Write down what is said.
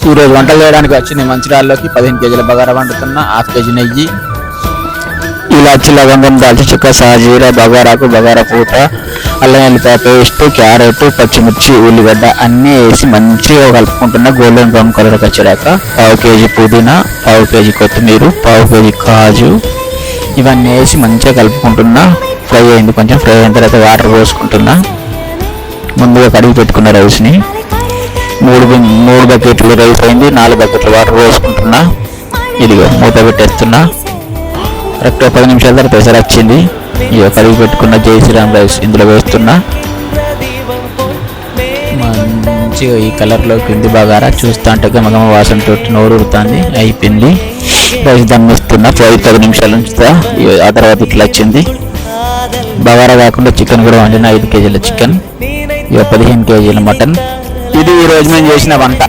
ఈరోజు వంటలు చేయడానికి వచ్చింది మంచిర్యాలలోకి 15 కేజీల బగారా వండుతున్నా, హాఫ్ కేజీ నెయ్యి, ఇలాచి, లవంగం, దాల్చిన చెక్క, సాజీర, బగారాకు, బగారా పూత, అల్లం వెల్లిపాయ పేస్ట్, క్యారెట్, పచ్చిమిర్చి, ఉల్లిగడ్డ అన్నీ వేసి మంచిగా కలుపుకుంటున్నా. గోల్డెన్ బ్రౌన్ కలర్కి వచ్చాక పావు కేజీ పుదీనా, పావు కేజీ కొత్తిమీర, పావు కేజీ కాజు ఇవన్నీ వేసి మంచిగా కలుపుకుంటున్నా. ఫ్రై అయింది, కొంచెం ఫ్రై అయిన తర్వాత వాటర్ పోసుకుంటున్నా. ముందుగా కడిగి పెట్టుకున్న రైస్ని మూడు బకెట్లు రైస్ అయింది, 4 బకెట్లు వాటర్ పోసుకుంటున్నా. ఇదిగో మూత పెట్టేస్తున్నా. కరెక్ట్ 10 నిమిషాల తర్వాత పెసర వచ్చింది. ఇక కడిగి పెట్టుకున్న జై శ్రీరామ్ రైస్ ఇందులో వేస్తున్నా. మంచిగా ఈ కలర్లోకి ఉంది బగారా. చూస్తా అంటే గమగమ వాసనతో నోరు ఉడుతుంది. అయిపోయింది. రైస్ దమ్మిస్తున్నా. 10 నిమిషాల ఉంచుతా. ఆ తర్వాత ఇట్లా వచ్చింది. బగారా కాకుండా చికెన్ కూడా వండిన 5 కేజీల చికెన్, ఇక 15 కేజీల మటన్. ఇది ఈరోజు మేము చేసిన వంట.